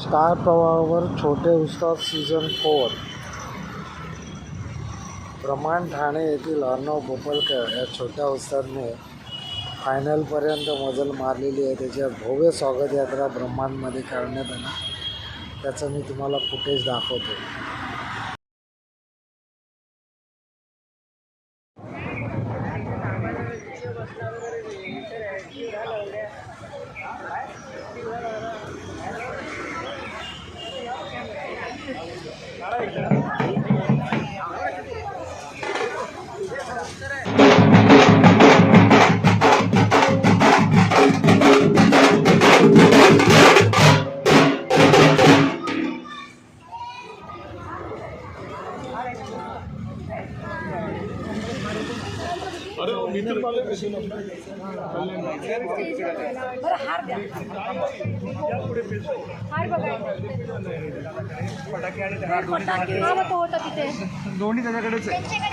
Star प्रवाहावर छोटे उस्ताद season 4 प्रमाण ठाणे येथील अर्णव बोपलकर या छोट्या उस्तादने फायनलपर्यंत मजल मारलेली आहे. त्याची भव्य स्वागत यात्रा ब्रह्मांडमध्ये करण्यात आली. त्याचं मी तुम्हाला फुटेज दाखवतो. दोन्ही त्याच्याकडेच आहे.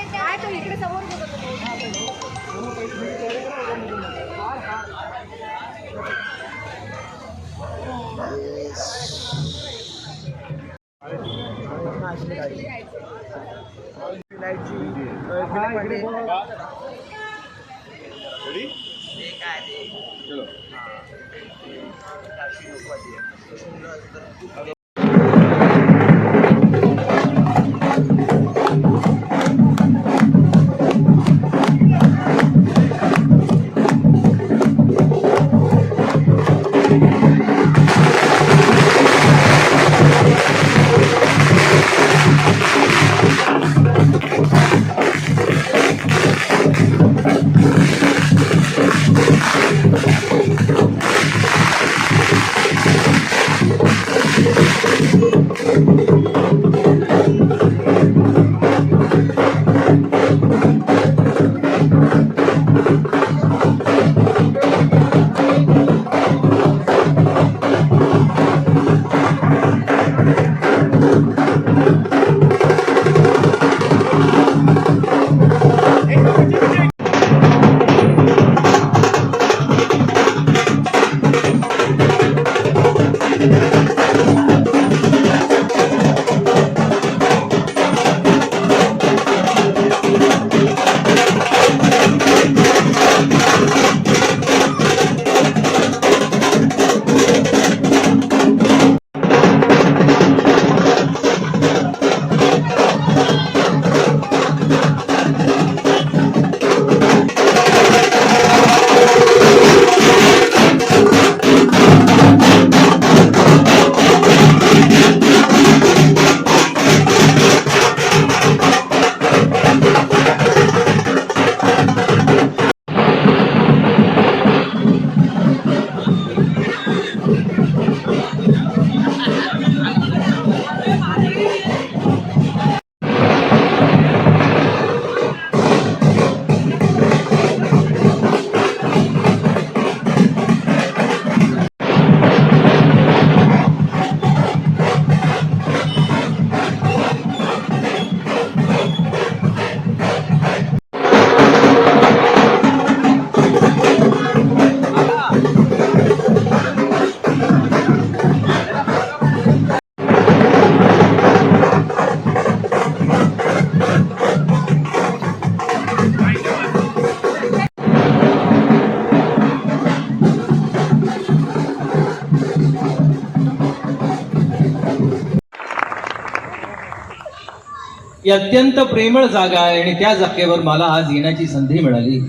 ही अत्यंत प्रेमळ जागा आहे आणि त्या जागेवर मला आज येण्याची संधी मिळाली.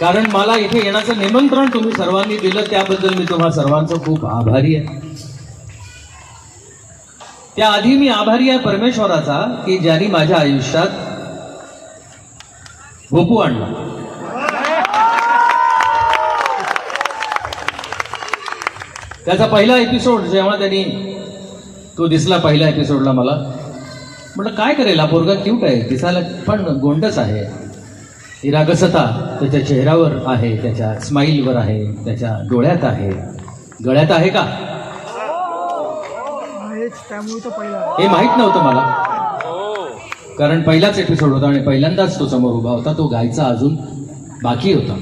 कारण मला इथे येण्याचं निमंत्रण तुम्ही सर्वांनी दिलं, त्याबद्दल मी तुम्हा सर्वांचं खूप आभारी आहे. त्याआधी मी आभारी आहे परमेश्वराचा की ज्यांनी माझ्या आयुष्यात गोपू आणला. त्याचा पहिला एपिसोड जेव्हा त्यांनी तो दिसला पहिल्या एपिसोडला, मला म्हटलं काय करेल हा पोरगा, क्यूट आहे दिसायला पण गोंडस आहे. ही रागसता त्याच्या चेहऱ्यावर आहे, त्याच्या स्माईलवर आहे, त्याच्या डोळ्यात आहे, गळ्यात आहे का हे माहित नव्हतं मला. कारण पहिलाच एपिसोड होता आणि पहिल्यांदाच तो समोर उभा होता. तो गायचा अजून बाकी होता,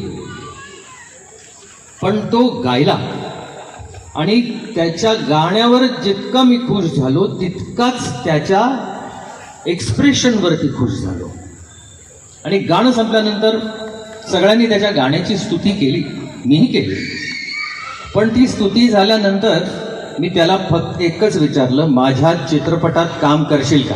पण तो गायला आणि त्याच्या गाण्यावर जितका मी खुश झालो तितकाच त्याच्या एक्सप्रेशनवरती खुश झालो. आणि गाणं संपल्यानंतर सगळ्यांनी त्याच्या गाण्याची स्तुती केली, मीही केली. पण ती स्तुती झाल्यानंतर मी त्याला फक्त एकच विचारलं, माझ्या चित्रपटात काम करशील का?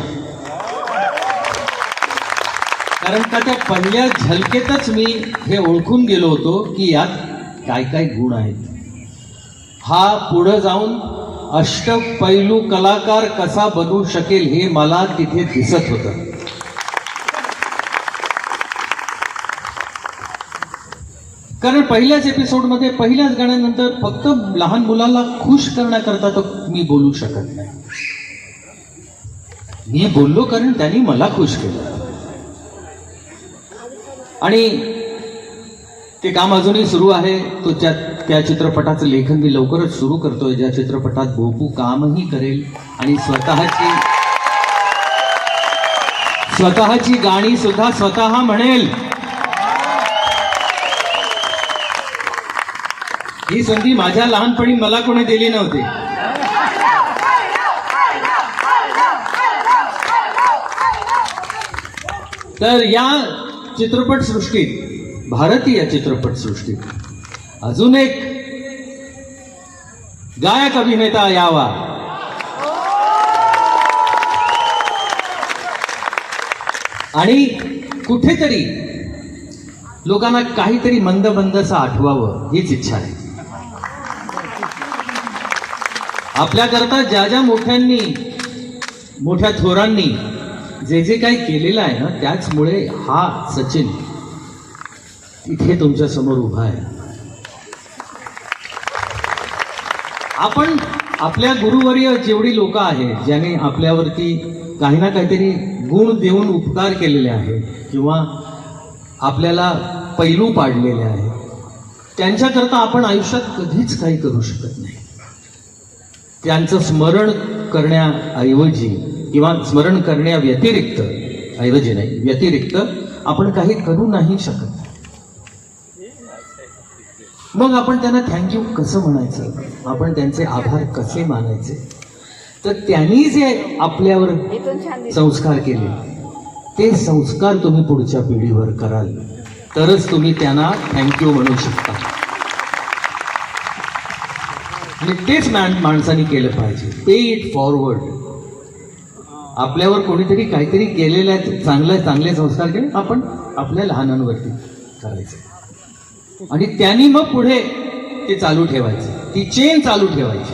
कारण का त्या पहिल्या झलकेतच मी हे ओळखून गेलो होतो की यात काय काय गुण आहेत. हा पुढे जाऊन अष्टपैलू कलाकार कसा बनू शकेल हे मला तिथे दिसत होतं. कारण पहिल्याच एपिसोडमध्ये पहिल्याच गाण्यानंतर फक्त लहान मुलाला खुश करण्याकरता तर मी बोलू शकत नाही. मी बोललो कारण त्यांनी मला खुश केलं. आणि ते काम अजूनही सुरू आहे. त्या चित्रपटाचं लेखन मी लवकरच सुरू करतोय, ज्या चित्रपटात भोपू कामही करेल आणि स्वतःची गाणी सुद्धा स्वतः म्हणेल. ही संधी माझ्या लहानपणी मला कोणी दिली नव्हती. तर या चित्रपटसृष्टीत, भारतीय चित्रपटसृष्टीत अजून एक गायक अभिनेता यावा, आणि कुठेतरी लोकांना काहीतरी मंद मंदसं आठवावं हीच इच्छा आहे. आपल्याकरता ज्या मोठ्यांनी, मोठ्या थोरांनी जे जे काही केलेलं आहे ना, त्याचमुळे हा सचिन इथे तुमच्या समोर उभा आहे. आपण आपल्या गुरुवर्य जेवढी लोक आहेत ज्याने आपल्यावरती काही ना काहीतरी गुण देऊन उपकार केलेले आहेत किंवा आपल्याला पैलू पाडलेले आहेत, त्यांच्याकरता आपण आयुष्यात कधीच काही करू शकत नाही. त्यांचं स्मरण करण्याऐवजी किंवा स्मरण करण्या व्यतिरिक्त आपण काही करू नाही शकत. मग आपण त्यांना थँक्यू कसं म्हणायचं, आपण त्यांचे आभार कसे मानायचे? तर त्यांनी जे आपल्यावर संस्कार केले ते संस्कार तुम्ही पुढच्या पिढीवर कराल तरच तुम्ही त्यांना थँक्यू म्हणू शकता. आणि तेच माणसाने केलं पाहिजे. पे इट फॉरवर्ड. आपल्यावर कोणीतरी काहीतरी केलेलं आहे, चांगले संस्कार केले, आपण आपल्या लहानांवरती करायचे आणि त्यांनी मग पुढे ते चालू ठेवायचे, ती चेन चालू ठेवायची.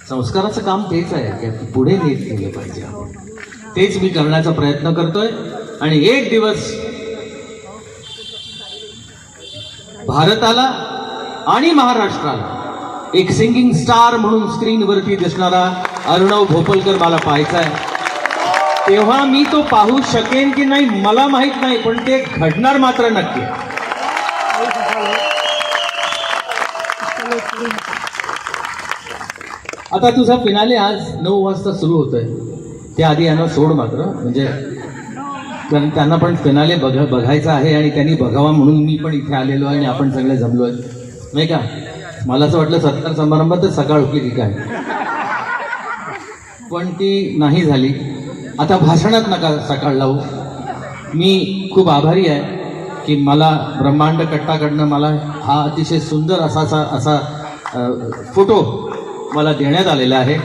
संस्काराचं काम तेच आहे की पुढे नेत केलं पाहिजे आपण. तेच मी करण्याचा प्रयत्न करतोय. आणि एक दिवस भारताला आणि महाराष्ट्राला एक सिंगिंग स्टार म्हणून स्क्रीनवरती दिसणारा अर्णव भोपलकर मला पाहायचा आहे. तेव्हा मी तो पाहू शकेन की नाही मला माहित नाही, पण ते घडणार मात्र नक्की. आता तुझा फिनाले आज 9 वाजता सुरू होतोय. त्याआधी यांना सोड मात्र, म्हणजे कारण त्यांना पण फिनाले बघायचा आहे आणि त्यांनी बघावा म्हणून मी पण इथे आलेलो आहे आणि आपण सगळे जमलो आहे, नाही का? मला असं वाटलं सत्कार समारंभात सकाळ उठली की काय, पण ती नाही झाली. आता भाषणात नका सकाळ लावू. मी खूप आभारी आहे की मला ब्रह्मांड कट्टाकडनं मला हा अतिशय सुंदर असा फोटो मला देण्यात आलेला आहे.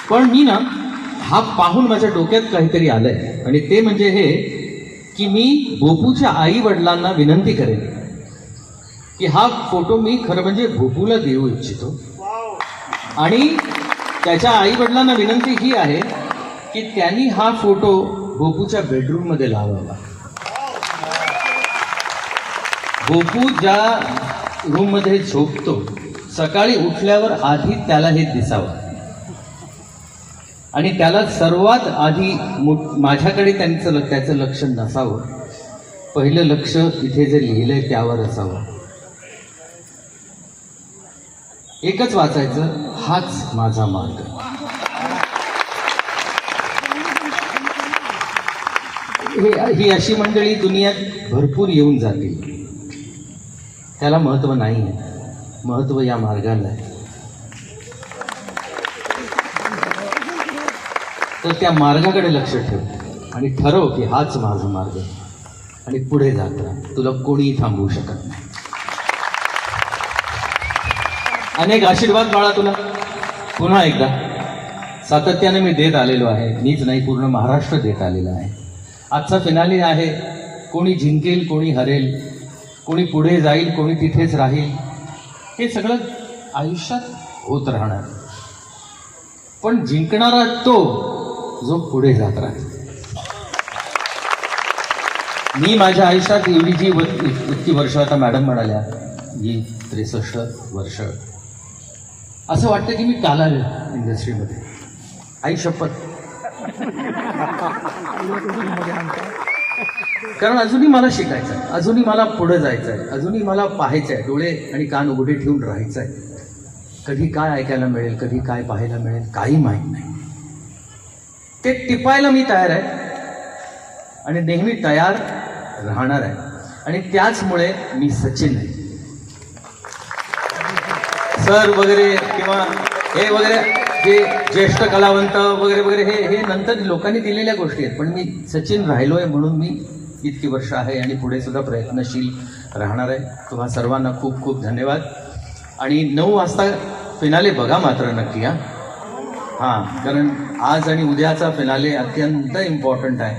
पण मी ना हा पाहून माझ्या डोक्यात काहीतरी आलंय आणि ते म्हणजे हे की मी भोपूच्या आई वडिलांना विनंती करेन की हा फोटो मी खरं म्हणजे भोपूला देऊ इच्छितो. आणि त्याच्या आई वडिलांना विनंती ही आहे की त्यांनी हा फोटो भोपूच्या बेडरूम मध्ये लावावा. भोपू ज्या रूम मध्ये झोपतो सकाळी उठल्यावर आधी त्याला हे दिसावं आणि त्याला सर्वात आधी माझ्याकडे त्याचं लक्ष नसावं. पहिलं लक्ष इथे जे लिहिलंय त्यावर असावं. एकच वाचायचं, हाच माझा मार्ग. ही अशी मंडळी दुनियात भरपूर येऊन जातील, त्याला महत्व नाही आहे. महत्त्व या मार्गाला आहे, तर त्या मार्गाकडे लक्ष ठेव आणि ठरव की हाच माझा मार्ग आहे आणि पुढे जात राहा. तुला कोणीही थांबवू शकत नाही. अनेक आशीर्वाद बाळा तुला पुन्हा एकदा सातत्याने मी देत आलेलो आहे. मीच नाही, पूर्ण महाराष्ट्र देत आलेला आहे. आजचा फिनाले आहे. कोणी जिंकेल, कोणी हरेल, कोणी पुढे जाईल, कोणी तिथेच राहील, हे सगळं आयुष्यात होत राहणार. पण जिंकणारा तो जो पुढे जात राहील. मी माझ्या आयुष्यात एवढी जी इतकी वर्ष, आता मॅडम म्हणाल्या ही 63 वर्ष, असं वाटतं की मी काल आले इंडस्ट्रीमध्ये. आई शपथ. कारण अजूनही मला शिकायचं आहे, अजूनही मला पुढे जायचं आहे, अजूनही मला पाहायचं आहे, डोळे आणि कान उघडे ठेवून राहायचं आहे. कधी काय ऐकायला मिळेल, कधी काय पाहायला मिळेल, काही माहीत नाही. ते टिपायला मी तयार आहे आणि नेहमी तयार राहणार आहे. आणि त्याचमुळे मी सचिन आहे. सर वगैरे किंवा हे वगैरे जे ज्येष्ठ कलावंत वगैरे वगैरे हे नंतर लोकांनी दिलेल्या गोष्टी आहेत. पण मी सचिन राहिलोय म्हणून मी इतकी वर्ष आहे आणि पुढे सुद्धा प्रयत्नशील राहणार आहे. तुम्हा सर्वांना खूप खूप धन्यवाद. आणि 9 वाजता फिनाले बघा मात्र नक्की. हां, कारण आज आणि उद्याचा फिनाले अत्यंत इम्पॉर्टंट आहे.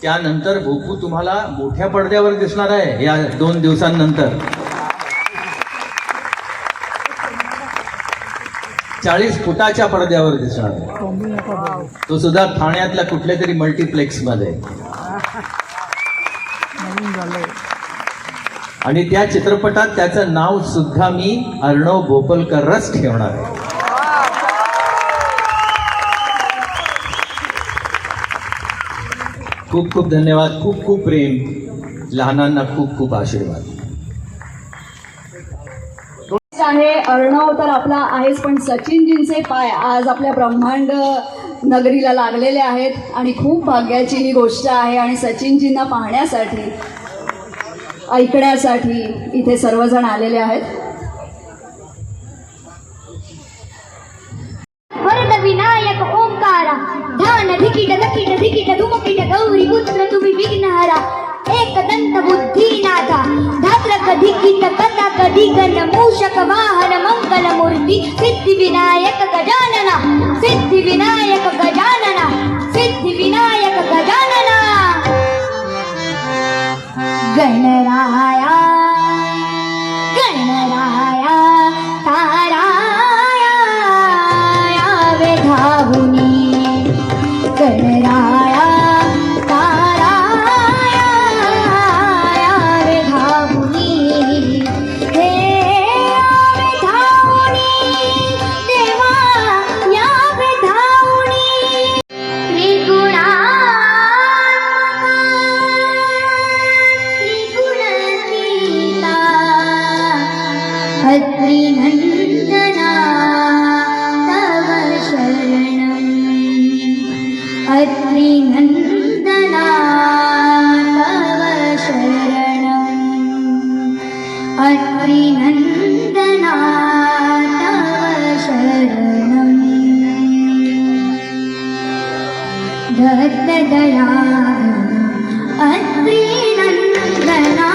त्यानंतर भोपू तुम्हाला मोठ्या पडद्यावर दिसणार आहे. या 2 दिवसांनंतर 40 फुटाच्या पडद्यावर दिसणार आहे. तो सुद्धा ठाण्यातल्या कुठल्या तरी मल्टिप्लेक्समध्ये. आणि त्या चित्रपटात त्याचं नाव सुद्धा मी अर्णव बोपलकरच ठेवणार आहे. खूप खूप धन्यवाद, खूप खूप प्रेम, लहानांना खूप खूप आशीर्वाद. आहे अर्णव तर आपला आहेच, पण सचिनजींचे पाय आज आपल्या ब्रह्मांड नगरीला लागलेले आहेत आणि खूप भाग्याची ही गोष्ट आहे. आणि सचिनजींना पाहण्यासाठी, ऐकण्यासाठी इथे सर्वजण आलेले आहेत. वरद विनायक ओंकारा, ध्यान धिकीट धकीट धिकीट धुमकीट गौरी पुत्र तुम्ही विघ्नहरा, एकदंत बुद्धीनाथा धात्र कधिकित कथा कधी गण मूषक वाहन मंगल मूर्ती, सिद्धी विनायक गजानना, सिद्धी विनायक गजानना, सिद्धी विनायक गजानना. गणराया गणराया ताराया यावे धावुनी, गणराया ताराया यावे धावुनी, हे यावे धावुनी, देवा यावे धावुनी. त्रिगुणात्मका त्रिगुणातीता अत्रिनन्दना तव शरणम्, अत्रिनन्दना तव शरणम्, अत्रिनन्दना तव शरणम्. दत्तदया अत्रिनन्दना